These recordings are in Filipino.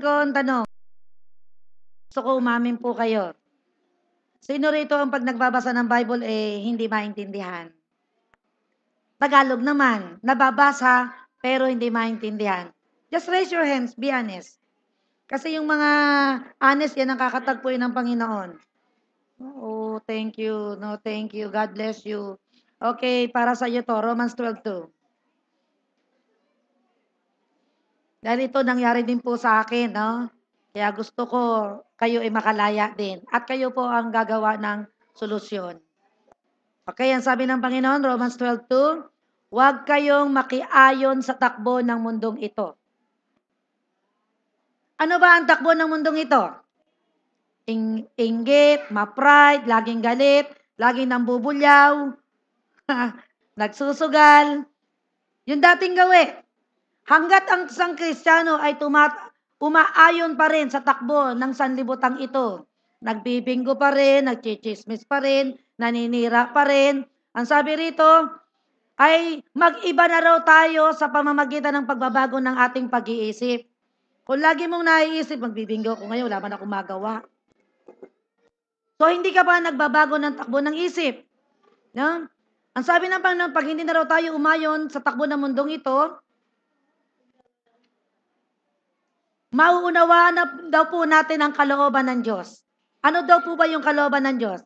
ko ang tanong. Gusto ko umamin po kayo. Sino rito ang pag nagbabasa ng Bible hindi maintindihan? Tagalog naman, nababasa pero hindi maintindihan. Just raise your hands, be honest. Kasi yung mga honest, yan ang kakatagpuin ng Panginoon. Oh, thank you. No, thank you. God bless you. Okay, para sa iyo to, Romans 12:2. Dahil ito nangyari din po sa akin, no? Kaya gusto ko kayo ay makalaya din. At kayo po ang gagawa ng solusyon. Okay, ang sabi ng Panginoon, Romans 12:2, huwag kayong makiayon sa takbo ng mundong ito. Ano ba ang takbo ng mundong ito? Inggit, ma-pride, laging galit, laging nambubulyaw, nagsusugal. Yung dating gawi. Hanggat ang isang Kristiyano ay umaayon pa rin sa takbo ng sanlibutan ito. Nagbibinggo pa rin, nagchichismis pa rin, naninira pa rin. Ang sabi rito ay mag-iba na raw tayo sa pamamagitan ng pagbabago ng ating pag-iisip. Kung lagi mong naiisip, magbibinggo ko ngayon, wala man akong magawa. So, hindi ka ba nagbabago ng takbo ng isip? No? Ang sabi ng Panginoon, pag hindi na raw tayo umayon sa takbo ng mundong ito, mauunawaan na daw po natin ang kalooban ng Diyos. Ano daw po ba yung kalooban ng Diyos?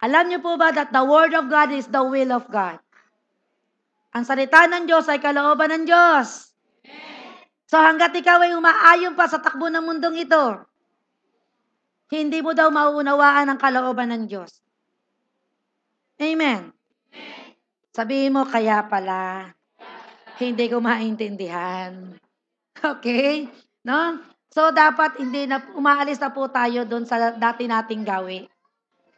Alam niyo po ba that the Word of God is the will of God? Ang salita ng Diyos ay kalooban ng Diyos. So hanggat ikaw ay umaayon pa sa takbo ng mundong ito, hindi mo daw mauunawaan ang kalooban ng Diyos. Amen. Sabihin mo, kaya pala, hindi ko maintindihan. Okay? No? So, dapat umaalis na po tayo doon sa dati nating gawi.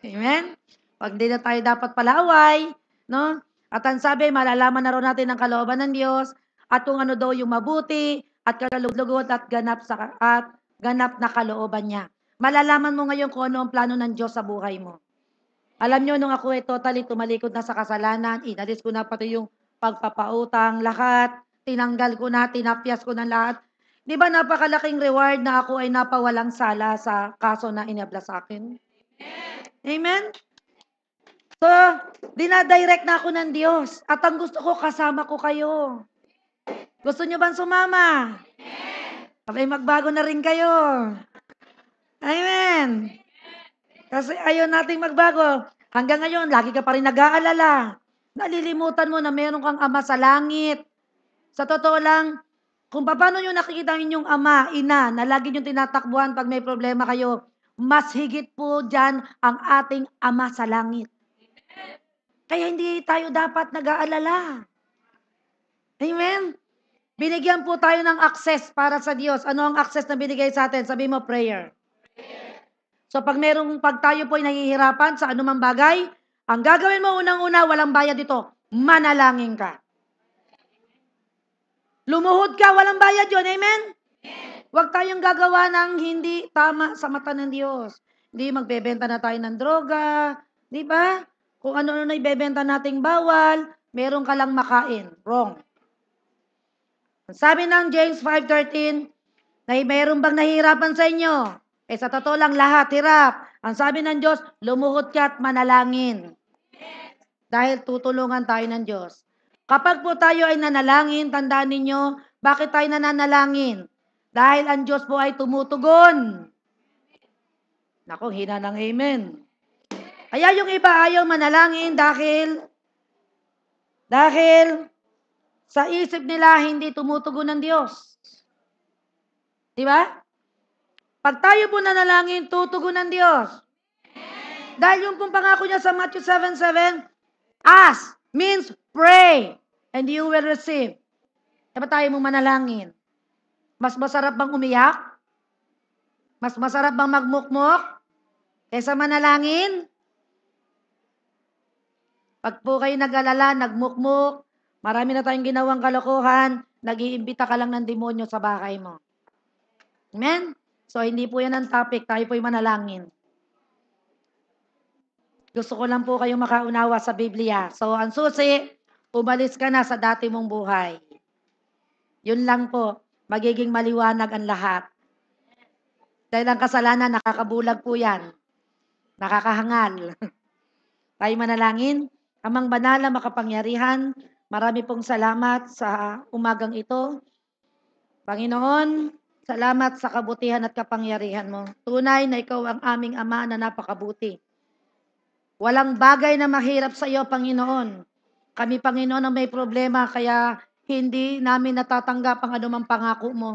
Amen? Pag hindi na tayo dapat palaaway, no? At ang sabi, malalaman na rin natin ang kalooban ng Diyos at kung ano daw yung mabuti at kalulugot at ganap na kalooban niya. Malalaman mo ngayon kung ano ang plano ng Diyos sa buhay mo. Alam nyo, nung ako ay totally tumalikod na sa kasalanan, inalis ko na pati yung pagpapautang, lahat, tinanggal ko na, tinapyas ko na lahat. Di ba napakalaking reward na ako ay napawalang sala sa kaso na inabla sa akin? Amen? So, dinadirect na ako ng Diyos. At ang gusto ko, kasama ko kayo. Gusto nyo bang sumama? Sabay magbago na rin kayo. Amen. Kasi ayaw nating magbago. Hanggang ngayon, lagi ka pa rin nag-aalala. Nalilimutan mo na meron kang ama sa langit. Sa totoo lang, kung paano nyo nakikita inyong ama, ina, na lagi nyo tinatakbuhan pag may problema kayo, mas higit po dyan ang ating ama sa langit. Kaya hindi tayo dapat nag-aalala. Amen? Binigyan po tayo ng access para sa Diyos. Ano ang access na binigay sa atin? Sabi mo, prayer. So pag tayo po ay nahihirapan sa anumang bagay, ang gagawin mo unang-una, walang bayad dito, manalangin ka. Lumuhod ka, walang bayad yun. Amen? Huwag tayong gagawa ng hindi tama sa mata ng Diyos. Hindi magbebenta na tayo ng droga. Di ba? Kung ano-ano na ibebenta nating bawal, meron ka lang makain. Wrong. Sabi ng James 5:13, meron bang nahihirapan sa inyo? Sa totoo lang, lahat hirap. Ang sabi ng Diyos, lumuhod ka at manalangin. Dahil tutulungan tayo ng Diyos. Kapag po tayo ay nanalangin, tandaan ninyo, bakit tayo nananalangin? Dahil ang Diyos po ay tumutugon. Naku, hina ng amen. Kaya yung iba ayaw manalangin dahil sa isip nila hindi tumutugon ng Diyos. Di ba? Pag tayo po nanalangin, tutugon ng Diyos. Dahil yung pong pangako niya sa Matthew 7:7, ask means pray and you will receive. Dapat tayo mong manalangin. Mas masarap bang umiyak? Mas masarap bang magmukmok? Kaysa manalangin? Pag po kayo nag-alala, nagmukmok, marami na tayong ginawang kalokohan, nag-iimbita ka lang ng demonyo sa bahay mo. Amen? So, hindi po yan ang topic. Tayo po'y manalangin. Gusto ko lang po kayong makaunawa sa Biblia. So, ang susi, umalis ka na sa dati mong buhay. Yun lang po. magiging maliwanag ang lahat. Dahil ang kasalanan, nakakabulag po yan. Nakakahangal. Tayo manalangin. Amang banal na makapangyarihan, marami pong salamat sa umagang ito. Panginoon, salamat sa kabutihan at kapangyarihan mo. Tunay na ikaw ang aming Ama na napakabuti. Walang bagay na mahirap sa iyo, Panginoon. Kami, Panginoon, ang may problema, kaya hindi namin natatanggap ang anumang pangako mo.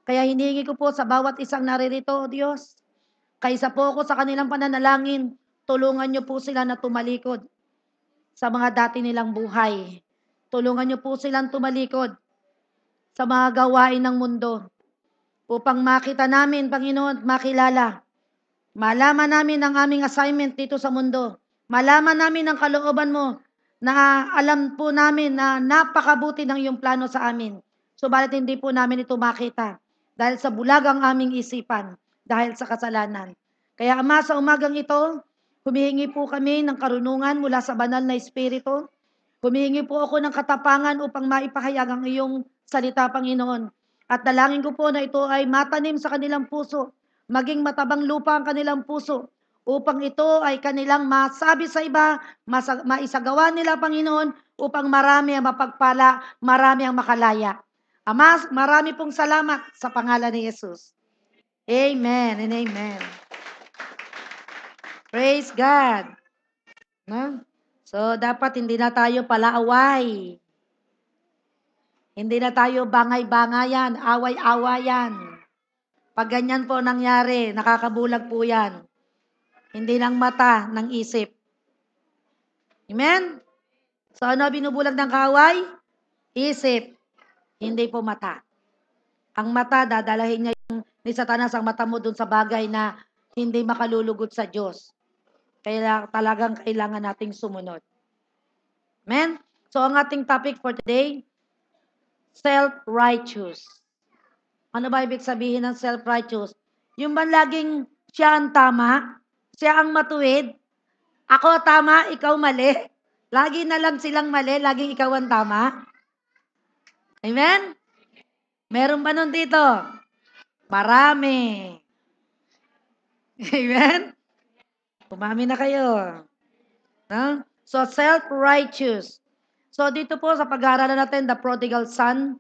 Kaya hinihingi ko po sa bawat isang naririto, O Diyos, kaysa po ako sa kanilang pananalangin, tulungan niyo po sila na tumalikod sa mga dati nilang buhay. Tulungan niyo po silang tumalikod sa mga gawain ng mundo upang makita namin, Panginoon, makilala. Malaman namin ang aming assignment dito sa mundo. Malaman namin ang kalooban mo na alam po namin na napakabuti ng iyong plano sa amin. Subalit hindi po namin ito makita dahil sa bulag ang aming isipan, dahil sa kasalanan. Kaya Ama, sa umagang ito, humihingi po kami ng karunungan mula sa banal na Espiritu. Humihingi po ako ng katapangan upang maipahayag ang iyong salita, Panginoon. At dalangin ko po na ito ay matanim sa kanilang puso, maging matabang lupa ang kanilang puso, upang ito ay kanilang masabi sa iba, maisagawa nila, Panginoon, upang marami ang mapagpala, marami ang makalaya. Ama, marami pong salamat sa pangalan ni Jesus. Amen and amen. Praise God. No? So, dapat hindi na tayo palaaway. Hindi na tayo bangay-bangayan, away-awayan. Pag ganyan po nangyari, nakakabulag po yan. Hindi ng mata, ng isip. Amen? So ano binubulag ng kaaway? Isip. Hindi po mata. Ang mata, dadalahin niya yung ni Satanas ang mata mo dun sa bagay na hindi makalulugod sa Diyos. Kaya talagang kailangan nating sumunod. Amen? So ang ating topic for today, self-righteous. Ano ba ibig sabihin ng self-righteous? Yung ba laging siya ang tama? Siya ang matuwid? Ako tama, ikaw mali? Lagi na lang silang mali, laging ikaw ang tama? Amen? Meron ba nun dito? Marami. Amen? Umami na kayo. No? So, self-righteous. So, dito po sa pag-aaralan natin, the prodigal son,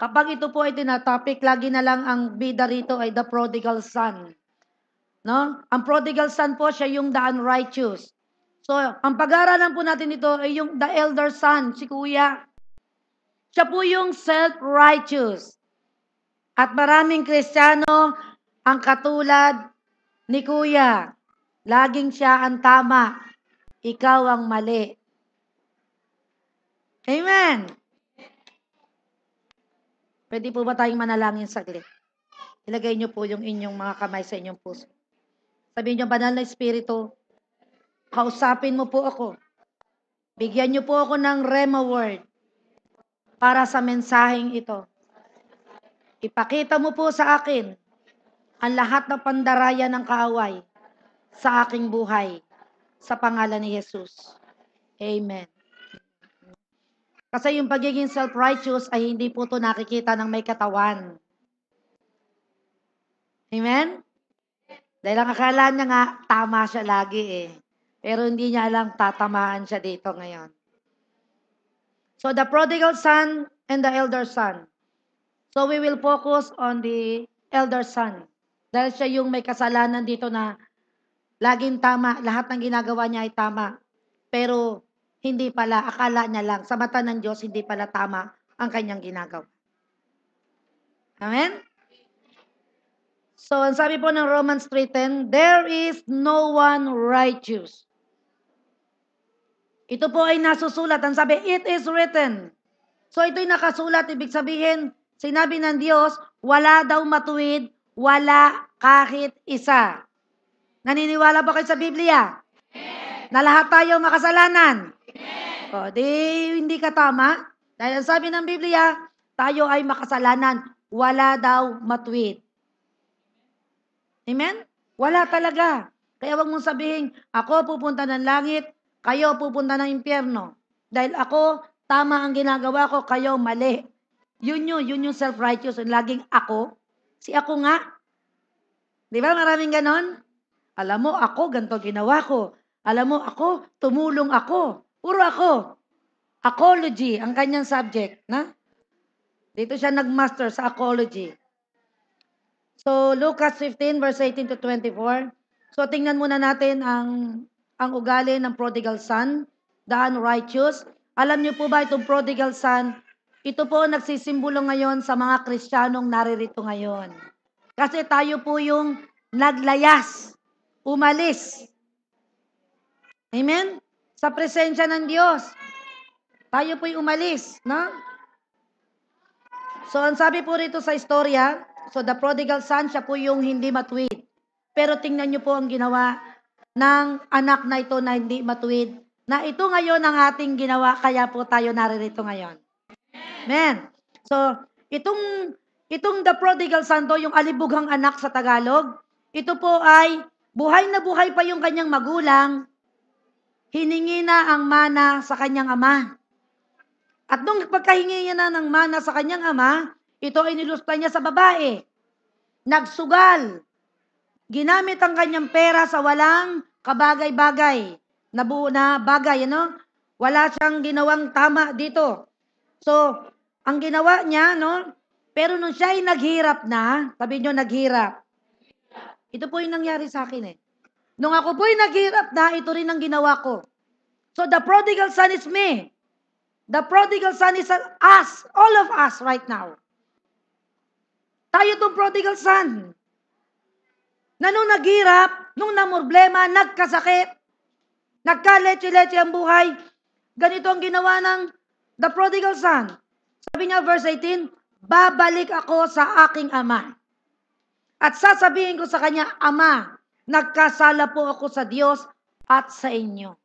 kapag ito po ay tinatopic, lagi na lang ang bida rito ay the prodigal son. No? Ang prodigal son po, siya yung the unrighteous. So, ang pag-aaralan po natin ito ay yung the elder son, si kuya. Siya po yung self-righteous. At maraming Kristiyano ang katulad ni kuya. Laging siya ang tama. Ikaw ang mali. Amen. Pwede po ba tayong manalangin saglit? Ilagay niyo po yung inyong mga kamay sa inyong puso. Sabihin niyo, banal na Espiritu, kausapin mo po ako. Bigyan niyo po ako ng Rhema word para sa mensaheng ito. Ipakita mo po sa akin ang lahat ng pandaraya ng kaaway sa aking buhay. Sa pangalan ni Jesus. Amen. Kasi yung pagiging self-righteous ay hindi po ito nakikita ng may katawan. Amen? Dahil ang akala niya nga, tama siya lagi eh. Pero hindi niya alam, tatamaan siya dito ngayon. So the prodigal son and the elder son. So we will focus on the elder son. Dahil siya yung may kasalanan dito na laging tama, lahat ng ginagawa niya ay tama. Pero hindi pala, akala niya lang, sa mata ng Diyos, hindi pala tama ang kanyang ginagawa. Amen? So, ang sabi po ng Romans 3:10, there is no one righteous. Ito po ay nasusulat. Ang sabi, it is written. So, ito'y nakasulat. Ibig sabihin, sinabi ng Diyos, wala daw matuwid, wala kahit isa. Naniniwala ba kayo sa Biblia? Na lahat tayo makasalanan? O, di hindi ka tama. Dahil ang sabi ng Biblia, tayo ay makasalanan. Wala daw matuwid. Amen? Wala talaga. Kaya wag mong sabihin, ako pupunta ng langit, kayo pupunta ng impyerno. Dahil ako, tama ang ginagawa ko, kayo mali. Yun yung self-righteous, yung laging ako. Si ako nga. Di ba maraming ganon? Alam mo, ako, ganito ginawa ko. Alam mo, ako, tumulong ako. Puro ako. Apology, ang kanyang subject. Na? Dito siya nagmaster sa apology. So, Lucas 15, verse 18 to 24. So, tingnan muna natin ang ugali ng prodigal son, the unrighteous. Alam niyo po ba itong prodigal son, ito po nagsisimbolo ngayon sa mga Kristiyanong naririto ngayon. Kasi tayo po yung naglayas, umalis. Amen? Sa presensya ng Diyos. Tayo po'y umalis, no? So, ang sabi po rito sa istorya, so the prodigal son, siya po yung hindi matuwid. Pero tingnan niyo po ang ginawa ng anak na ito na hindi matuwid. Na ito ngayon ang ating ginawa, kaya po tayo naririto ngayon. Amen. So, itong the prodigal son to, yung alibughang anak sa Tagalog, ito po ay buhay na buhay pa yung kanyang magulang, hiningi na ang mana sa kanyang ama. At nung pagkahingi niya na ng mana sa kanyang ama, ito ay nilusta niya sa babae. Nagsugal. Ginamit ang kanyang pera sa walang kabagay-bagay. Nabuo na bagay, ano? Wala siyang ginawang tama dito. So, ang ginawa niya, no? Pero nung siya ay naghirap na, sabi niyo naghirap. Ito po yung nangyari sa akin eh. Nung ako po ay naghirap na, ito rin ang ginawa ko. So, the prodigal son is me. The prodigal son is us, all of us right now. Tayo itong prodigal son. Na nung naghirap, nung namroblema, nagkasakit, nagka-leche-leche ang buhay, ganito ang ginawa ng the prodigal son. Sabi niya, verse 18, babalik ako sa aking ama. At sasabihin ko sa kanya, Ama, nagkasala po ako sa Diyos at sa inyo.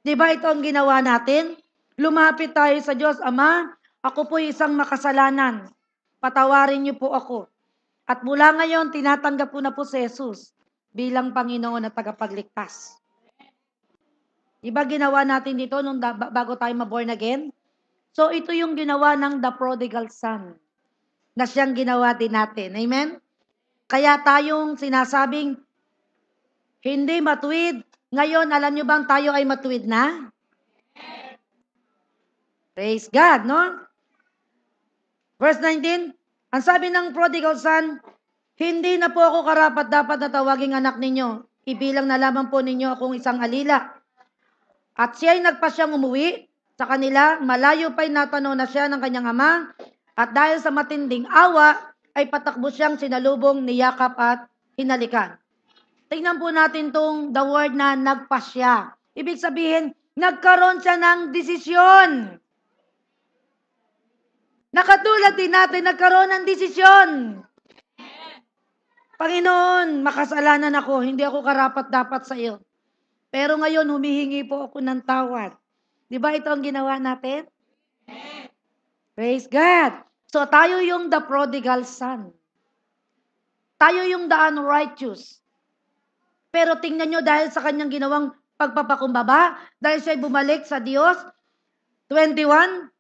Diba ito ang ginawa natin? Lumapit tayo sa Diyos, Ama, ako po isang makasalanan. Patawarin niyo po ako. At mula ngayon, tinatanggap ko na po si Jesus bilang Panginoon at tagapagligtas. Diba ginawa natin dito nung bago tayo maborn again? So ito yung ginawa ng the prodigal son na siyang ginawa din natin. Amen? Kaya tayong sinasabing hindi matuwid. Ngayon, alam nyo bang tayo ay matuwid na? Praise God, no? Verse 19, ang sabi ng prodigal son, hindi na po ako karapat dapat na tawaging anak ninyo. Ibilang na lamang po ninyo akong isang alila. At siya ay nagpasyang umuwi sa kanila, malayo pa'y natanaw na siya ng kanyang ama, at dahil sa matinding awa, ay patakbo siyang sinalubong, niyakap at hinalikan. Tingnan po natin tong the word na nagpasya. Ibig sabihin, nagkaroon siya ng desisyon. Nakatulad din natin, nagkaroon ng desisyon. Panginoon, makasalanan ako, hindi ako karapat-dapat sa iyo. Pero ngayon, humihingi po ako ng tawad. Di ba ito ang ginawa natin? Praise God. So, tayo yung the prodigal son. Tayo yung the unrighteous. Pero tingnan nyo, dahil sa kanyang ginawang pagpapakumbaba, dahil siya'y bumalik sa Diyos, 21,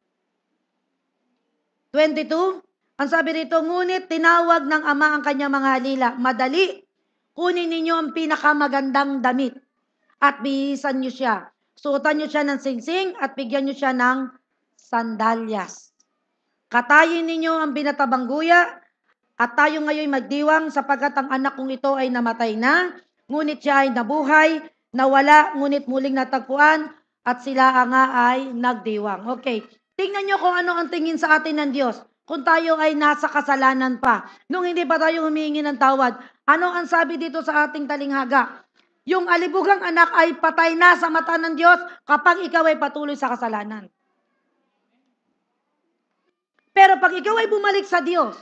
22, ang sabi rito, ngunit tinawag ng ama ang kanyang mga halila, madali, kunin ninyo ang pinakamagandang damit at bihisan nyo siya. Suotan nyo siya ng singsing at bigyan nyo siya ng sandalyas. Katayin ninyo ang binatabang guya at tayo ngayon magdiwang sapagkat ang anak kong ito ay namatay na, ngunit siya ay nabuhay, nawala, ngunit muling natagpuan at sila nga ay nagdiwang. Okay, tingnan nyo kung ano ang tingin sa atin ng Diyos. Kung tayo ay nasa kasalanan pa, nung hindi pa tayo humihingi ng tawad, ano ang sabi dito sa ating talinghaga? Yung alibugang anak ay patay na sa mata ng Diyos kapag ikaw ay patuloy sa kasalanan. Pero pag ikaw ay bumalik sa Diyos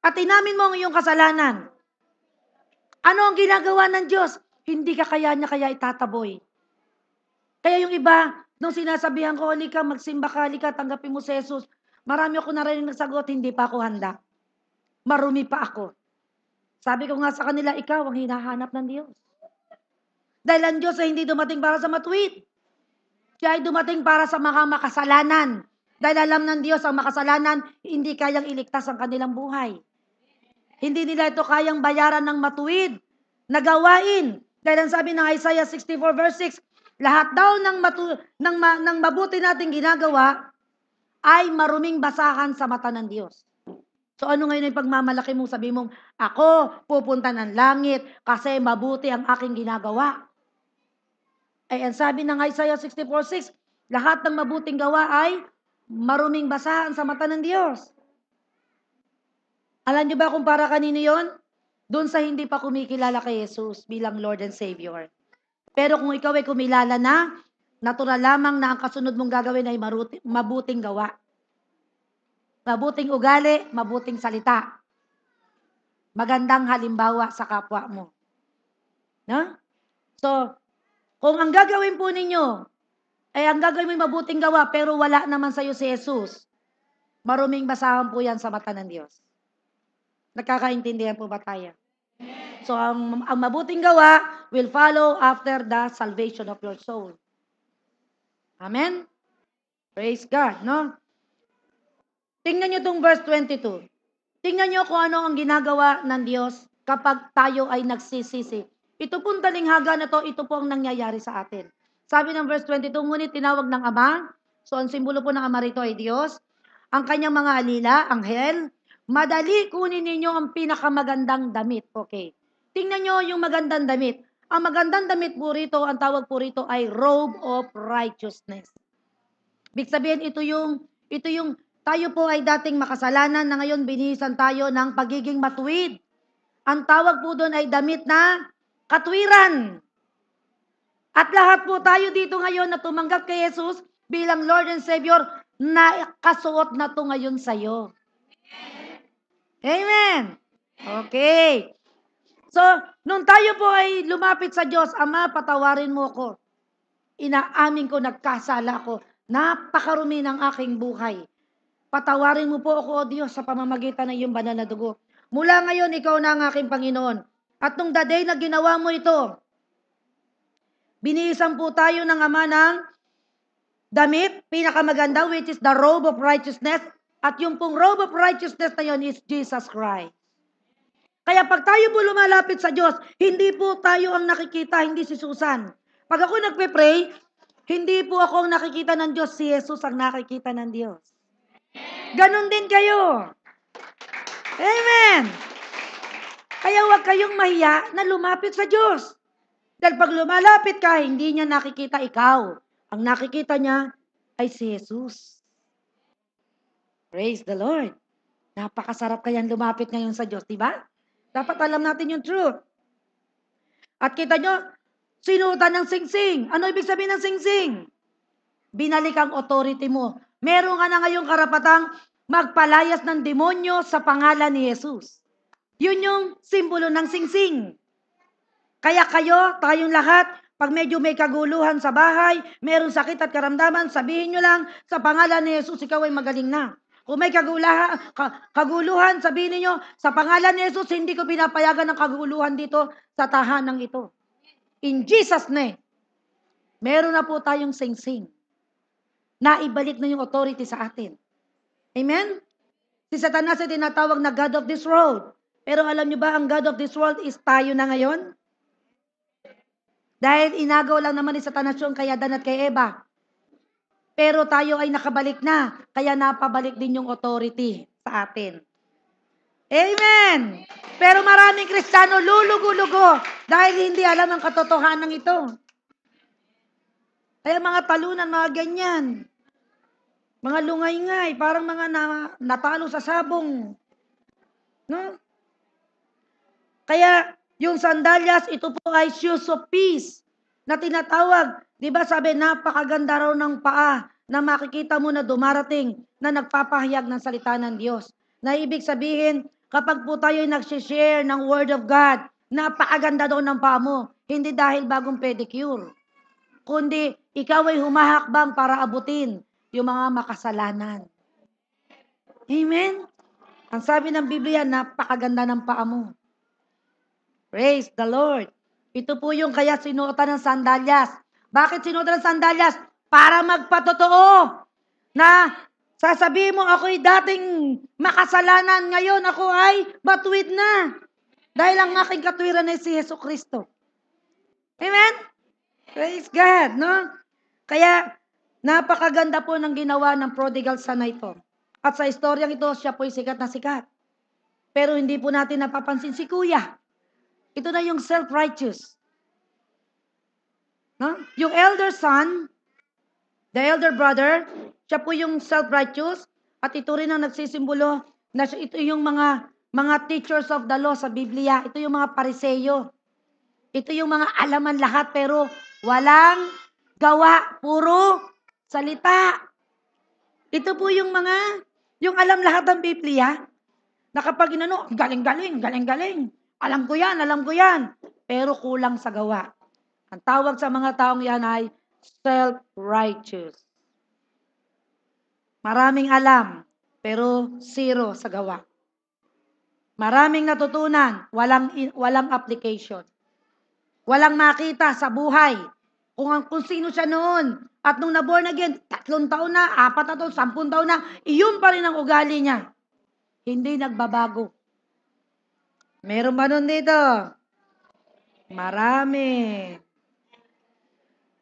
at inamin mo ang iyong kasalanan, ano ang ginagawa ng Diyos? Hindi ka kaya niya kaya itataboy. Kaya yung iba, nung sinasabihan ko, halika, magsimba ka, halika, tanggapin mo si Jesus. Marami ako narinig nagsagot, hindi pa ako handa. Marumi pa ako. Sabi ko nga sa kanila, ikaw ang hinahanap ng Diyos. Dahil ang Diyos ay hindi dumating para sa matuwid. Siya ay dumating para sa mga makasalanan. Dahil alam ng Diyos ang makasalanan, hindi kayang iligtas ang kanilang buhay. Hindi nila ito kayang bayaran ng matuwid na gawain. Dahil ang sabi ng Isaiah 64 verse 6, lahat daw ng mabuti nating ginagawa ay maruming basahan sa mata ng Diyos. So ano ngayon yung pagmamalaki mo? Sabi mong, ako pupunta ng langit kasi mabuti ang aking ginagawa. Ay ang sabi ng Isaiah 64:6, lahat ng mabuting gawa ay maruming basahan sa mata ng Diyos. Alam niyo ba kung para kanino yon? Doon sa hindi pa kumikilala kay Jesus bilang Lord and Savior. Pero kung ikaw ay kumilala na, natural lamang na ang kasunod mong gagawin ay mabuting gawa. Mabuting ugali, mabuting salita. Magandang halimbawa sa kapwa mo. No? So, kung ang gagawin po ninyo, ay ang gagawin mo mabuting gawa, pero wala naman sa iyo si Jesus, maruming basahan po yan sa mata ng Diyos. Nagkakaintindihan po ba tayo? So, ang mabuting gawa will follow after the salvation of your soul. Amen? Praise God, no? Tingnan nyo itong verse 22. Tingnan nyo kung ano ang ginagawa ng Diyos kapag tayo ay nagsisisi. Ito pong talinghaga na to, ito po ang nangyayari sa atin. Sabi ng verse 22, ngunit tinawag ng Ama, so ang simbolo po ng Ama rito ay Diyos, ang kanyang mga alila, anghel, madali kunin ninyo ang pinakamagandang damit. Okay. Tingnan nyo yung magandang damit. Ang magandang damit po rito, ang tawag po rito ay robe of righteousness. Ibig sabihin, ito yung tayo po ay dating makasalanan na ngayon binihisan tayo ng pagiging matuwid. Ang tawag po doon ay damit na katwiran. At lahat po tayo dito ngayon na tumanggap kay Jesus bilang Lord and Savior, na kasuot na to ngayon sa'yo. Amen. Okay. So, nung tayo po ay lumapit sa Diyos, Ama, patawarin mo ko. Inaamin ko, nagkasala ko. Napakarumi ng aking buhay. Patawarin mo po ako, O Diyos, sa pamamagitan ng iyong banal na dugo. Mula ngayon, ikaw na ang aking Panginoon. At nung the day na ginawa mo ito, binihisan po tayo ng Ama ng damit, pinakamaganda, which is the robe of righteousness. At yung pong robe of righteousness na yun is Jesus Christ. Kaya pag tayo po lumalapit sa Diyos, hindi po tayo ang nakikita, hindi si Susan. Pag ako nagpe-pray, hindi po ako ang nakikita ng Diyos, si Jesus ang nakikita ng Diyos. Ganon din kayo. Amen. Kaya huwag kayong mahiya na lumapit sa Diyos. Dahil pag lumalapit ka, hindi niya nakikita ikaw. Ang nakikita niya ay si Jesus. Praise the Lord. Napakasarap kayang lumapit ngayon sa Diyos, di ba? Dapat alam natin yung truth. At kita nyo, sinuotan ng singsing. Ano ibig sabihin ng singsing? Binalik ang authority mo. Meron ka na ngayong karapatang magpalayas ng demonyo sa pangalan ni Jesus. Yun yung simbolo ng singsing. Kaya kayo, tayong lahat, pag medyo may kaguluhan sa bahay, meron sakit at karamdaman, sabihin nyo lang, sa pangalan ni Jesus, ikaw ay magaling na. Kung may kaguluhan, sabihin niyo, sa pangalan ni Jesus, hindi ko pinapayagan ng kaguluhan dito sa tahanang ito. In Jesus' name, meron na po tayong singsing. Naibalik na yung authority sa atin. Amen? Si Satanas ay tinatawag na God of this world. Pero alam niyo ba, ang God of this world is tayo na ngayon? Dahil inagaw lang naman ni Satanas yung kay Adan at kay Eva. Pero tayo ay nakabalik na, kaya napabalik din yung authority sa atin. Amen! Pero maraming Kristiyano lulugo-lugo dahil hindi alam ang katotohanan ito. Kaya mga talunan, mga ganyan. Mga lungay-ngay, parang mga natalo sa sabong. No? Kaya yung sandalyas, ito po ay shoes of peace na tinatawag. Di ba sabi, napakaganda raw ng paa na makikita mo na dumarating na nagpapahayag ng salita ng Diyos. Na ibig sabihin, kapag po tayo ay nagsishare ng Word of God, napakaganda daw ng paa mo. Hindi dahil bagong pedicure. Kundi ikaw ay humahakbang para abutin yung mga makasalanan. Amen? Ang sabi ng Biblia, napakaganda ng paa mo. Praise the Lord. Ito po yung kaya sinuotan ng sandalyas. Bakit sinuotan ng sandalyas? Para magpatotoo na Sasabihin mo, ako'y dating makasalanan, ngayon ako ay matuwid na. Dahil ang aking katwiran ay si Yesu Kristo. Amen? Praise God, no? Kaya, napakaganda po ng ginawa ng prodigal son na ito. At sa istoryang ito, siya po'y sikat na sikat. Pero hindi po natin napapansin si kuya. Ito na yung self-righteous. No? Yung elder son, the elder brother, siya po yung self-righteous. At ito rin ang nagsisimbolo na ito yung mga teachers of the law sa Biblia. Ito yung mga pariseyo. Ito yung mga alaman lahat pero walang gawa, puro salita. Ito po yung yung alam lahat ng Biblia, na kapag galing-galing. Alam ko yan. Pero kulang sa gawa. Ang tawag sa mga taong yan ay self-righteous. Maraming alam, pero zero sa gawa. Maraming natutunan, walang application. Walang makita sa buhay kung sino siya noon. At nung na-born again, 3 taon na, 4 na taon, 10 taon na, iyon pa rin ang ugali niya. Hindi nagbabago. Meron ba nun dito? Marami.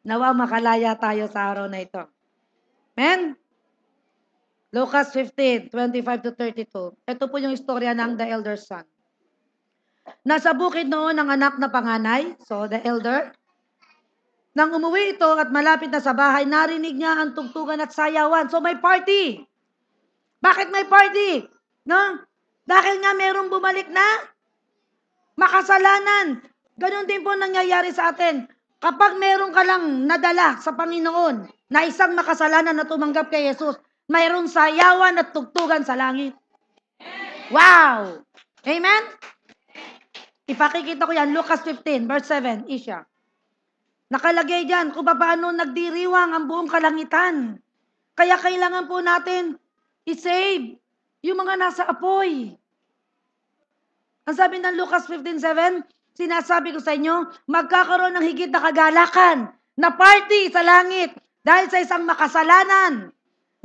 Nawa makalaya tayo sa araw na ito. Amen? Lucas 15:25-32. Ito po yung istorya ng the elder son. Nasa bukid noon ang anak na panganay, so the elder. Nang umuwi ito at malapit na sa bahay, narinig niya ang tugtugan at sayawan. So may party. Bakit may party? No? Dahil nga merong bumalik na makasalanan. Ganon din po nangyayari sa atin. Kapag meron ka lang nadala sa Panginoon na isang makasalanan na tumanggap kay Jesus, mayroong sayawan at tugtugan sa langit. Wow! Amen? Ipakikita ko yan, Lucas 15, verse 7, Isha. Nakalagay dyan kung paano nagdiriwang ang buong kalangitan. Kaya kailangan po natin i-save yung mga nasa apoy. Ang sabi ng Lucas 15:7, sinasabi ko sa inyo, magkakaroon ng higit na kagalakan na party sa langit dahil sa isang makasalanan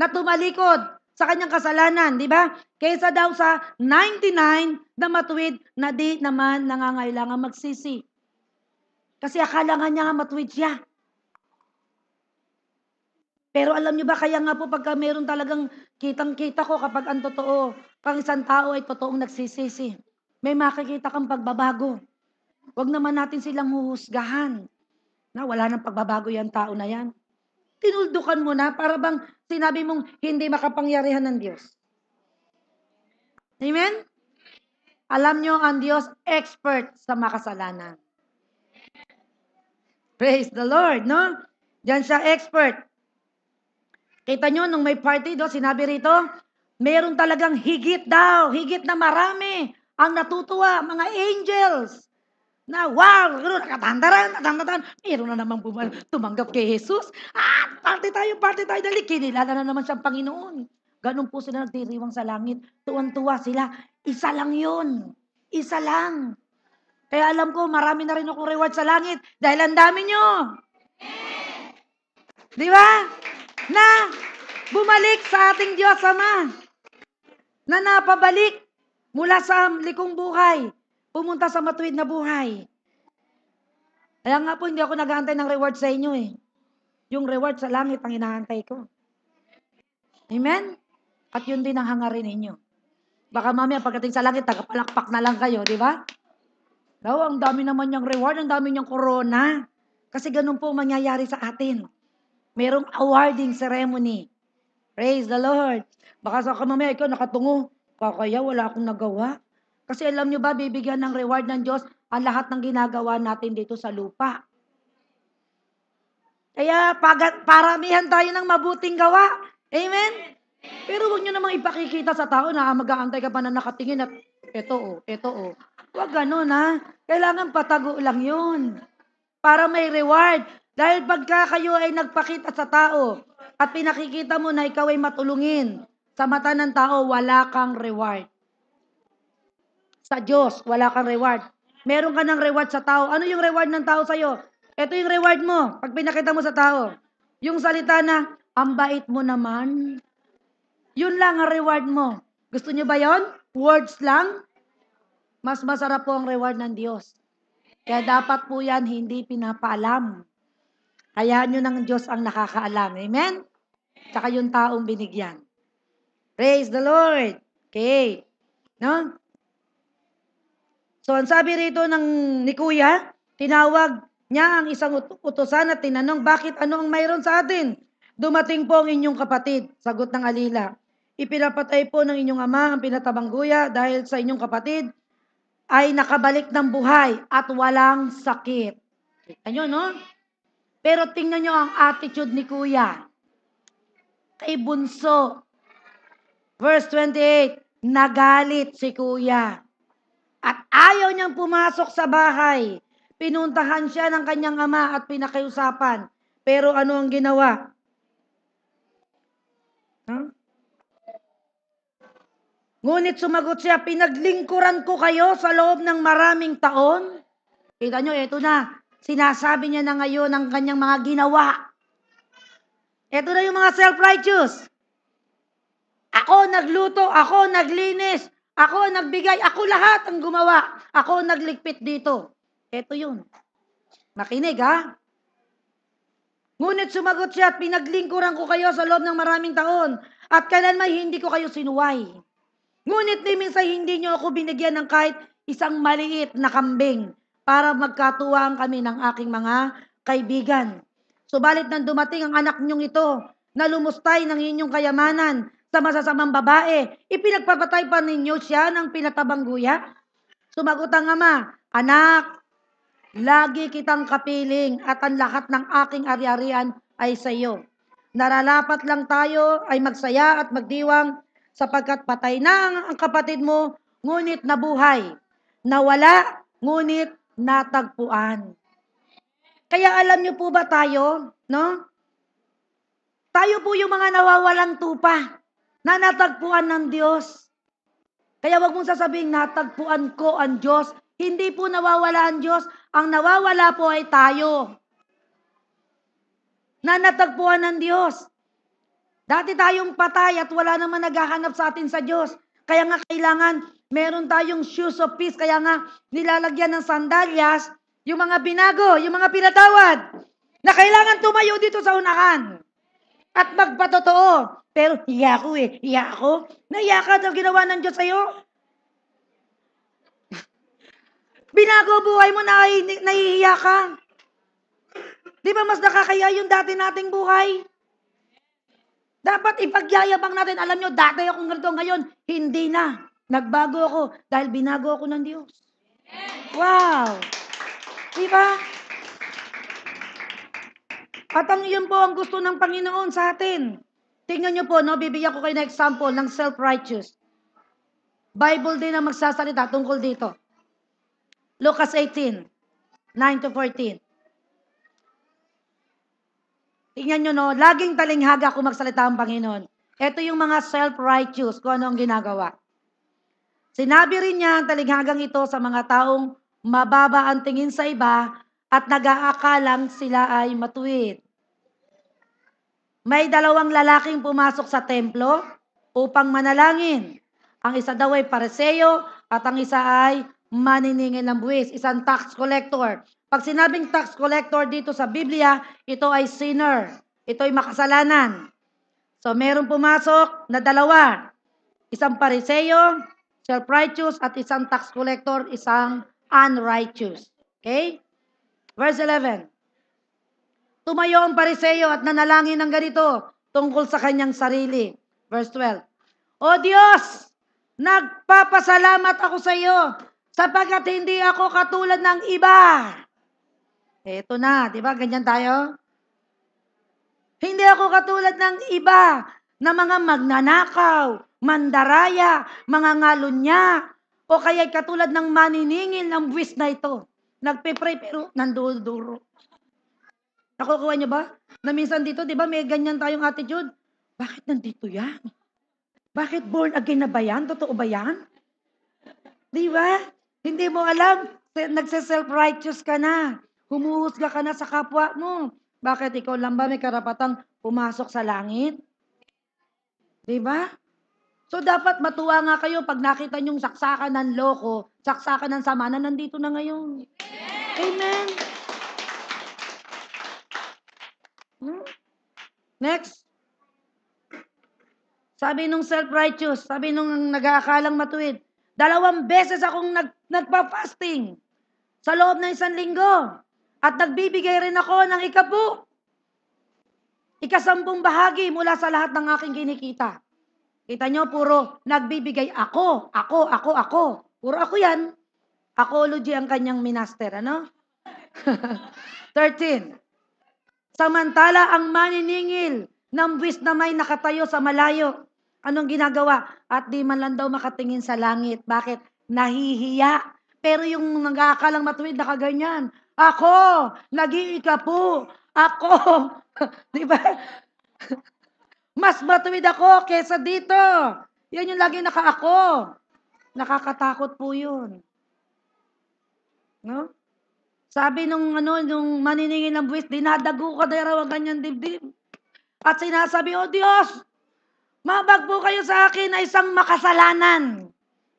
na tumalikod sa kanyang kasalanan, di ba? Kaysa daw sa 99 na matuwid na di naman nangangailangan magsisi. Kasi akala nga niya nga matuwid siya. Pero alam niyo ba, kaya nga po pagka meron talagang kitang-kita ko kapag ang totoo, pang isang tao ay totoong nagsisisi. May makikita kang pagbabago. Huwag naman natin silang huhusgahan. Na wala nang pagbabago yan tao na yan. Tinuldukan mo na para bang sinabi mong hindi makapangyarihan ng Diyos. Amen? Alam nyo, ang Diyos expert sa makasalanan. Praise the Lord, no? Diyan siya expert. Kita nyo, nung may party do, sinabi rito, meron talagang higit daw, higit na marami ang natutuwa, mga angels. Na wow, nakatandaran, meron na namang tumanggap kay Jesus. Party tayo, dali, kinilala na naman siyang Panginoon. Ganun po sila nagdiriwang sa langit. Tuwan-tuwa sila. Isa lang yun. Isa lang. Kaya alam ko, marami na rin akong reward sa langit dahil ang dami nyo. Di ba? Na bumalik sa ating Diyos Ama. Na napabalik mula sa likong buhay. Pumunta sa matuwid na buhay. Kaya nga po, hindi ako nag-aantay ng reward sa inyo eh. Yung reward sa langit ang inaantay ko. Amen? At yun din ang hangarin ninyo. Baka mamaya pagdating sa langit, tagapalakpak na lang kayo, di ba? Daw, ang dami naman niyang reward, ang dami niyang corona. Kasi ganun po mangyayari sa atin. Merong awarding ceremony. Praise the Lord. Baka sa mamaya, ikaw nakatungo. Kaya wala akong nagawa. Kasi alam niyo ba, bibigyan ng reward ng Diyos ang lahat ng ginagawa natin dito sa lupa. Kaya paramihan tayo ng mabuting gawa. Amen? Pero huwag niyo namang ipakikita sa tao na mag-aantay ka pa na nakatingin at eto. Huwag ganun ha. Kailangan patago lang yun. Para may reward. Dahil pagka kayo ay nagpakita sa tao at pinakikita mo na ikaw ay matulungin, sa mata ng tao, wala kang reward. Sa Diyos, wala kang reward. Meron ka ng reward sa tao. Ano yung reward ng tao sa'yo? Ito yung reward mo pag pinakita mo sa tao. Yung salita na, ang bait mo naman. Yun lang ang reward mo. Gusto niyo ba yon? Words lang? Mas masarap po ang reward ng Diyos. Kaya dapat po yan hindi pinapaalam. Hayaan nyo ng Diyos ang nakakaalam. Amen? Tsaka yung taong binigyan. Praise the Lord. Okay. No? So, ang sabi rito ni Kuya, tinawag niya ang isang utusan at tinanong, bakit ano ang mayroon sa atin? Dumating po ang inyong kapatid, sagot ng alila. Ipinapatay po ng inyong ama ang pinatabangguya dahil sa inyong kapatid ay nakabalik ng buhay at walang sakit. Kita nyo, no? Pero tingnan nyo ang attitude ni Kuya. Kay Bunso. Verse 28, nagalit si Kuya. At ayaw niyang pumasok sa bahay. Pinuntahan siya ng kanyang ama at pinakiusapan. Pero ano ang ginawa? Huh? Ngunit sumagot siya, pinaglingkuran ko kayo sa loob ng maraming taon. Kita nyo, eto na. Sinasabi niya na ngayon ang kanyang mga ginawa. Eto na yung mga self-righteous. Ako nagluto, ako naglinis, ako nagbigay, ako lahat ang gumawa. Ako nagligpit dito. Eto yun. Makinig ha. Ngunit sumagot siya at pinaglingkuran ko kayo sa loob ng maraming taon at kailanman hindi ko kayo sinuway. Ngunit ni minsan hindi niyo ako binigyan ng kahit isang maliit na kambing para magkatuwang kami ng aking mga kaibigan. Subalit nang dumating ang anak niyong ito na lumustay ng inyong kayamanan sa masasamang babae, ipinagpapatay pa ninyo siya ng pinatabangguya? Sumagot ang ama, anak, lagi kitang kapiling at ang lahat ng aking ari-arian ay sa iyo. Naralapat lang tayo ay magsaya at magdiwang sapagkat patay na ang kapatid mo, ngunit nabuhay. Nawala, ngunit natagpuan. Kaya alam niyo po ba tayo, no? Tayo po yung mga nawawalang tupa na natagpuan ng Diyos. Kaya wag mong sasabihin, natagpuan ko ang Diyos. Hindi po nawawala ang Diyos. Ang nawawala po ay tayo. Na natagpuan ng Diyos. Dati tayong patay at wala naman naghahanap sa atin sa Diyos. Kaya nga kailangan, meron tayong shoes of peace. Kaya nga, nilalagyan ng sandalyas, yung mga binago, yung mga pinatawad, na kailangan tumayo dito sa unahan. At magpatotoo. Pero, hiya ko eh. Hiya ako. Nahiya ka daw ginawa ng Diyos sa'yo. Binago buhay mo, nahihiya ka. Di ba mas nakakaya yung dati nating buhay? Dapat ipagyayabang natin. Alam nyo, dati akong ganito ngayon. Hindi na. Nagbago ako dahil binago ako ng Diyos. Wow! Di ba? At ang iyon po ang gusto ng Panginoon sa atin. Tingnan nyo po, no, bibigyan ko kayo ng example ng self-righteous. Bible din ang magsasalita tungkol dito. Lucas 18, 9-14. Tingnan nyo, no, laging talinghaga kung magsalita ang Panginoon. Ito yung mga self-righteous, kung ano ang ginagawa. Sinabi rin niya ang talinghagang ito sa mga taong mababa ang tingin sa iba at nag-aakalang sila ay matuwid. May dalawang lalaking pumasok sa templo upang manalangin. Ang isa daw ay pareseyo at ang isa ay maniningil ng buwis, isang tax collector. Pag sinabing tax collector dito sa Biblia, ito ay sinner. Ito ay makasalanan. So meron pumasok na dalawa. Isang pareseyo, self-righteous, at isang tax collector, isang unrighteous. Okay? Verse 11. Tumayo ang pariseyo at nanalangin ng ganito tungkol sa kanyang sarili. Verse 12. O Diyos, nagpapasalamat ako sa iyo sapagkat hindi ako katulad ng iba. Eto na, di ba? Ganyan tayo. Hindi ako katulad ng iba na mga magnanakaw, mandaraya, mga ngalunya, o kaya katulad ng maniningil ng buwis na ito. Nagpipray pero nanduduro. Nakukuha niyo ba? Na minsan dito, di ba, may ganyan tayong attitude. Bakit nandito yan? Bakit born again na ba yan? Totoo ba yan? Di ba? Hindi mo alam. Nagse-self-righteous ka na. Humuhusga ka na sa kapwa mo. Bakit ikaw lang ba may karapatang pumasok sa langit? Di ba? So, dapat matuwa nga kayo pag nakita niyong saksakan ng loko, saksakan ng sama na nandito na ngayon. Amen. Next. Sabi nung self-righteous, sabi nung nag-aakalang matuwid, 2 beses akong nagpa-fasting sa loob ng 1 linggo. At nagbibigay rin ako ng ika-10 bahagi mula sa lahat ng aking kinikita. Kita nyo, puro nagbibigay ako. Puro ako yan. Apology ang kanyang minaster, ano? 13. Samantala ang maniningil ng buwis na may nakatayo sa malayo. Anong ginagawa? At di man lang daw makatingin sa langit. Bakit? Nahihiya. Pero yung nag-aakalang matuwid nakaganyan. Ako, nag-iikapu. Ako. Di ba? Mas matuwid ako kesa dito. Yan yung lagi naka-ako. Nakakatakot po yun. No? Sabi nung maniningil ng buwis, dinadago ko na raw ang kanyang dibdib. At sinasabi, O Diyos, mabag po kayo sa akin na isang makasalanan.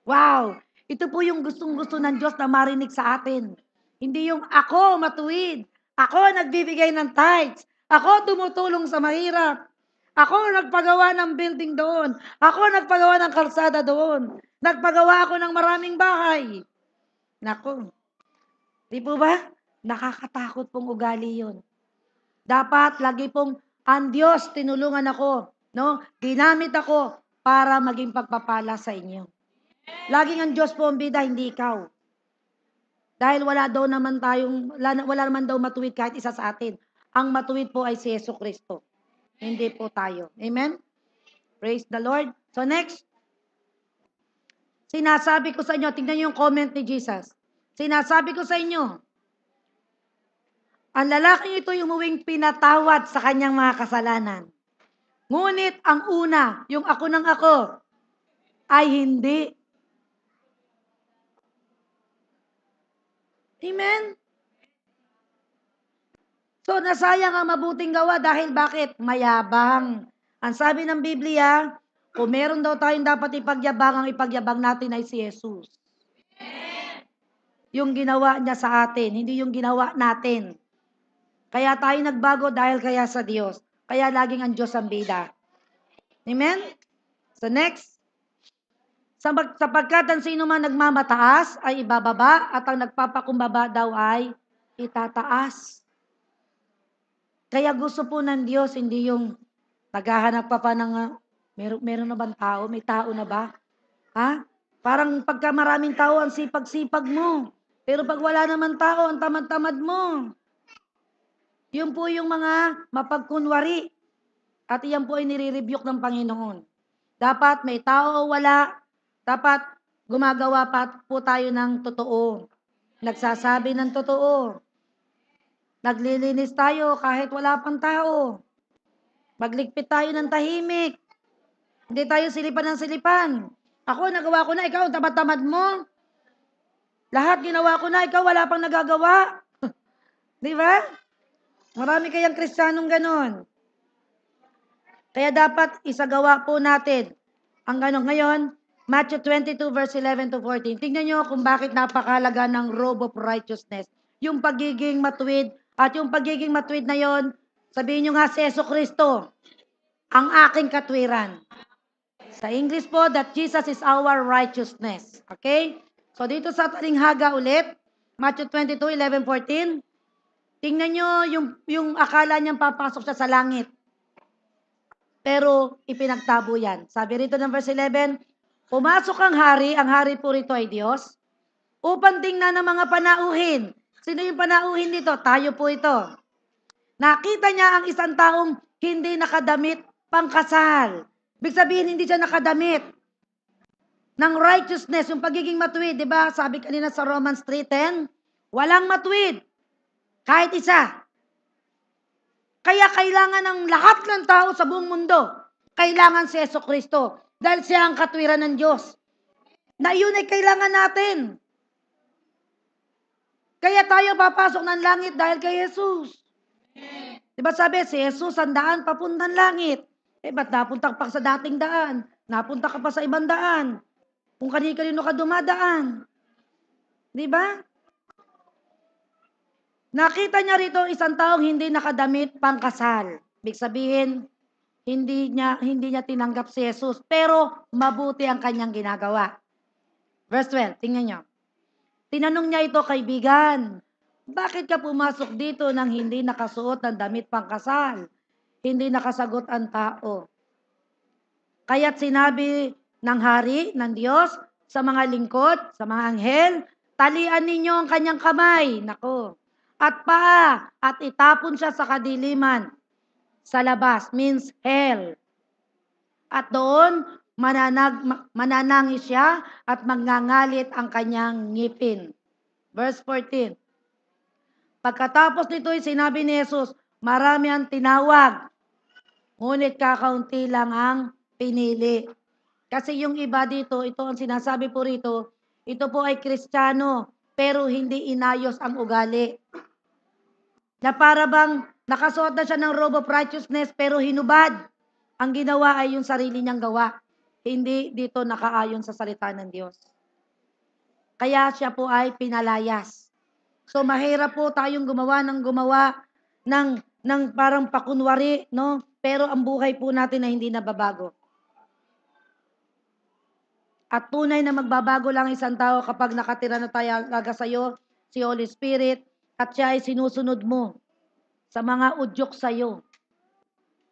Wow! Ito po yung gustong-gusto ng Diyos na marinig sa atin. Hindi yung ako matuwid. Ako nagbibigay ng tithes. Ako tumutulong sa mahirap. Ako nagpagawa ng building doon. Ako nagpagawa ng kalsada doon. Nagpagawa ako ng maraming bahay. Nako. Di po ba? Nakakatakot pong ugali yun. Dapat lagi pong ang Diyos tinulungan ako, no? Ginamit ako para maging pagpapala sa inyo. Laging ang Diyos po ang bida, hindi ikaw. Dahil wala naman daw matuwid kahit isa sa atin. Ang matuwid po ay si Yesu Kristo. Hindi po tayo. Amen? Praise the Lord. So next, sinasabi ko sa inyo, tingnan niyo yung comment ni Jesus. Sinasabi ko sa inyo, ang lalaking ito yung umuwing pinatawad sa kanyang mga kasalanan. Ngunit ang una, yung ako ng ako, ay hindi. Amen? So, nasayang ang mabuting gawa dahil bakit? Mayabang. Ang sabi ng Biblia, kung meron daw tayong dapat ipagyabang, ang ipagyabang natin ay si Jesus. Yung ginawa niya sa atin, hindi yung ginawa natin. Kaya tayo nagbago dahil kaya sa Diyos. Kaya laging ang Diyos ang bida. Amen? So next, sapagkat ang sino man nagmamataas ay ibababa at ang nagpapakumbaba daw ay itataas. Kaya gusto po ng Diyos, hindi yung naghahanap pa ng meron na bang tao? May tao na ba? Ha? Parang pagka maraming tao, ang sipag-sipag mo. Pero pag wala naman tao, ang tamad-tamad mo. Yun po yung mga mapagkunwari. At iyan po ay nire-rebuke ng Panginoon. Dapat may tao o wala, dapat gumagawa pa po tayo ng totoo. Nagsasabi ng totoo. Naglilinis tayo kahit wala pang tao. Magligpit tayo ng tahimik. Hindi tayo silipan ng silipan. Ako, nagawa ko na, ikaw, tamad-tamad mo. Lahat ginawa ko na, ikaw wala pang nagagawa. Di ba? Marami kayang Kristiyanong ganon. Kaya dapat isagawa po natin ang ganon. Ngayon, Matthew 22 verse 11 to 14. Tingnan nyo kung bakit napakalaga ng robe of righteousness. Yung pagiging matuwid, at yung pagiging matuwid na yon, sabihin nyo nga si Yesu Kristo, ang aking katwiran. Sa English po, that Jesus is our righteousness. Okay? So dito sa talinghaga ulit, Matthew 22, 11, 14, tingnan nyo yung akala niyang papasok siya sa langit. Pero ipinagtabo yan. Sabi rito ng verse 11, pumasok ang hari po rito ay Diyos, upang tingnan ng mga panauhin. Sino yung panauhin dito? Tayo po ito. Nakita niya ang isang taong hindi nakadamit pangkasal. Ibig sabihin, hindi siya nakadamit ng righteousness, yung pagiging matuwid. Diba? Sabi kanina sa Romans 3:10, walang matuwid. Kahit isa. Kaya kailangan ng lahat ng tao sa buong mundo, kailangan si Yesu Kristo. Dahil siya ang katwiran ng Diyos. Na yun ay kailangan natin. Kaya tayo papasok ng langit dahil kay Jesus. Diba sabi, si Jesus ang daan papuntang langit. Ba't napunta ka pa sa dating daan? Napunta ka pa sa ibang daan. Kung kani-kanino ka dumadaan. Di ba? Nakita niya rito isang taong hindi nakadamit pangkasal. Ibig sabihin, hindi niya tinanggap si Jesus, pero mabuti ang kanyang ginagawa. Verse 12, tingnan niyo. Tinanong niya ito, kaibigan, bakit ka pumasok dito nang hindi nakasuot ng damit pangkasal? Hindi nakasagot ang tao. Kaya't sinabi ng hari, ng Diyos, sa mga lingkod, sa mga anghel, talian ninyo ang kanyang kamay, nako, at paa, at itapon siya sa kadiliman, sa labas, means hell. At doon, mananangis siya at magngangalit ang kanyang ngipin. Verse 14. Pagkatapos nito'y sinabi ni Jesus, marami ang tinawag, ngunit kakaunti lang ang pinili. Kasi yung iba dito, ito ang sinasabi po rito, ito po ay Kristiyano, pero hindi inayos ang ugali. Na para bang nakasuot na siya ng robe of righteousness, pero hinubad. Ang ginawa ay yung sarili niyang gawa. Hindi dito nakaayon sa salita ng Diyos. Kaya siya po ay pinalayas. So mahirap po tayong gumawa ng parang pakunwari, no? Pero ang buhay po natin ay hindi nababago. At tunay na magbabago lang isang tao kapag nakatira na talaga sa'yo, si Holy Spirit, at siya ay sinusunod mo sa mga udyok sa'yo.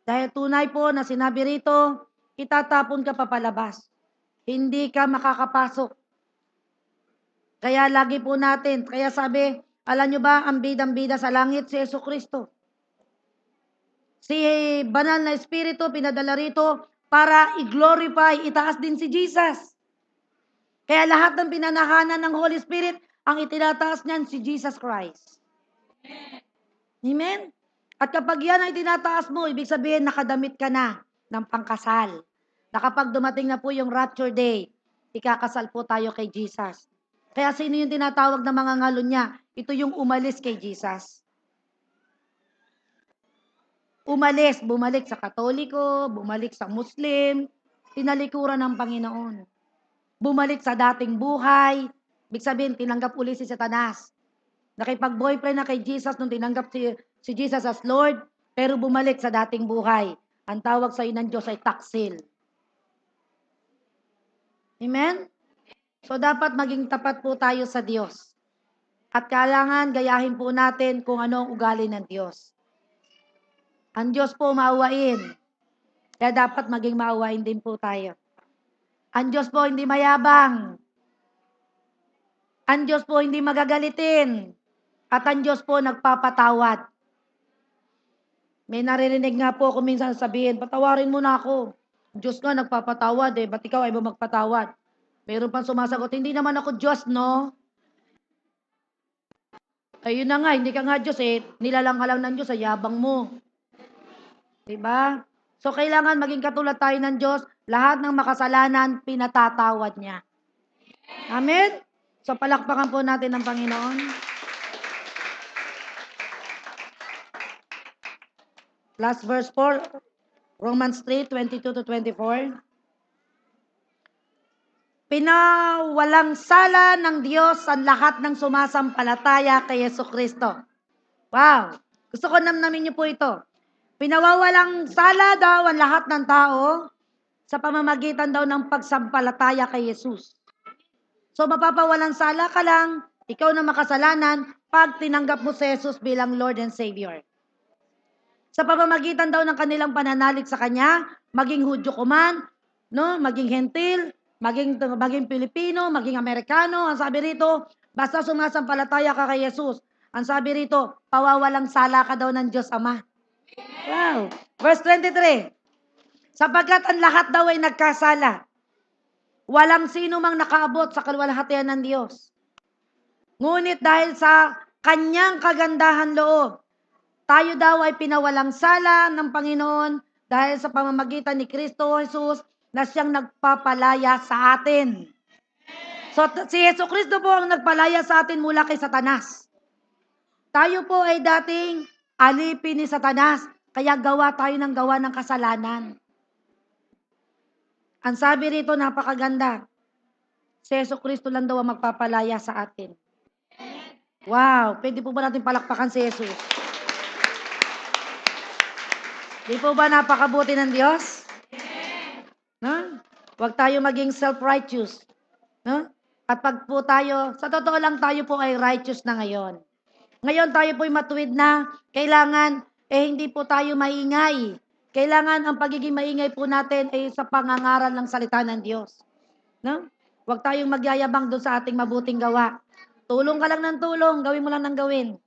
Dahil tunay po na sinabi rito, itatapon ka papalabas. Hindi ka makakapasok. Kaya lagi po natin, kaya sabi, alam nyo ba, ang bidang-bida sa langit, si Jesucristo. Si Banal na Espiritu, pinadala rito para i-glorify, itaas din si Jesus. Kaya lahat ng pinanahanan ng Holy Spirit, ang itinataas niyan si Jesus Christ. Amen? At kapag yan ay tinataas mo, ibig sabihin nakadamit ka na ng pangkasal. Na kapag dumating na po yung rapture day, ikakasal po tayo kay Jesus. Kaya sino yung tinatawag na mga ngalon niya? Ito yung umalis kay Jesus. Umalis, bumalik sa Katoliko, bumalik sa Muslim, tinalikuran ng Panginoon. Bumalik sa dating buhay, ibig sabihin, tinanggap uli si Satanas. Nakipag-boyfriend na kay Jesus nung tinanggap si Jesus as Lord, pero bumalik sa dating buhay. Ang tawag sa iyo ng Diyos ay taksil. Amen? So dapat maging tapat po tayo sa Diyos. At kailangan gayahin po natin kung ano ang ugali ng Diyos. Ang Diyos po maawain. Kaya dapat maging maawain din po tayo. Ang Diyos po hindi mayabang. Ang Diyos po hindi magagalitin. At ang Diyos po nagpapatawad. May naririnig nga po ako minsan sabihin, patawarin mo na ako. Diyos nga nagpapatawad ba't ikaw ay ba magpatawad? Mayroon pang sumasagot, hindi naman ako Diyos, no? Ayun na nga, hindi ka nga Diyos nilalang ka lang ng Diyos, ay yabang mo. Diba? So, kailangan maging katulad tayo ng Diyos, lahat ng makasalanan, pinatatawad niya. Amen? So, palakpakan po natin ang Panginoon. Last verse 4, Romans 3:22-24. Pinawalang sala ng Diyos ang lahat ng sumasampalataya kay Jesucristo. Wow! Gusto ko namnamin niyo po ito. Pinawawalang sala daw ang lahat ng tao sa pamamagitan daw ng pagsampalataya kay Jesus. So mapapawalang sala ka lang, ikaw na makasalanan, pag tinanggap mo si Jesus bilang Lord and Savior. Sa pamamagitan daw ng kanilang pananalig sa Kanya, maging Hudyo ko man, no? Maging Hentil, maging Pilipino, maging Amerikano, ang sabi rito, basta sumasampalataya ka kay Jesus, ang sabi rito, pawawalang sala ka daw ng Diyos Ama. Wow. Verse 23. Sapagkat ang lahat daw ay nagkasala. Walang sino mang nakaabot sa kaluwalhatian ng Diyos. Ngunit dahil sa kanyang kagandahan loob, tayo daw ay pinawalang sala ng Panginoon dahil sa pamamagitan ni Kristo Jesus na siyang nagpapalaya sa atin. So si Jesucristo po ang nagpalaya sa atin mula kay Satanas. Tayo po ay dating alipin ni Satanas, kaya gawa tayo ng gawa ng kasalanan. Ang sabi rito, napakaganda. Si Jesucristo lang daw ang magpapalaya sa atin. Wow! Pwede po ba natin palakpakan si Jesus? Di po ba napakabuti ng Diyos? No? Huwag tayo maging self-righteous. No? At pag po tayo, sa totoo lang tayo po ay righteous na ngayon. Ngayon tayo po'y matuwid na, kailangan, hindi po tayo maingay. Kailangan ang pagiging maingay po natin ay sa pangangaral ng salita ng Diyos. No? Huwag tayong magyayabang doon sa ating mabuting gawa. Tulong ka lang ng tulong, gawin mo lang ng gawin.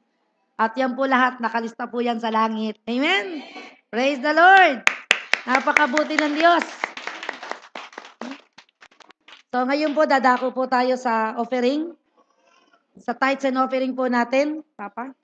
At yan po lahat, nakalista po yan sa langit. Amen? Praise the Lord! Napakabuti ng Diyos. So ngayon po, dadako po tayo sa offering. Sa tithes and offering po natin, Papa.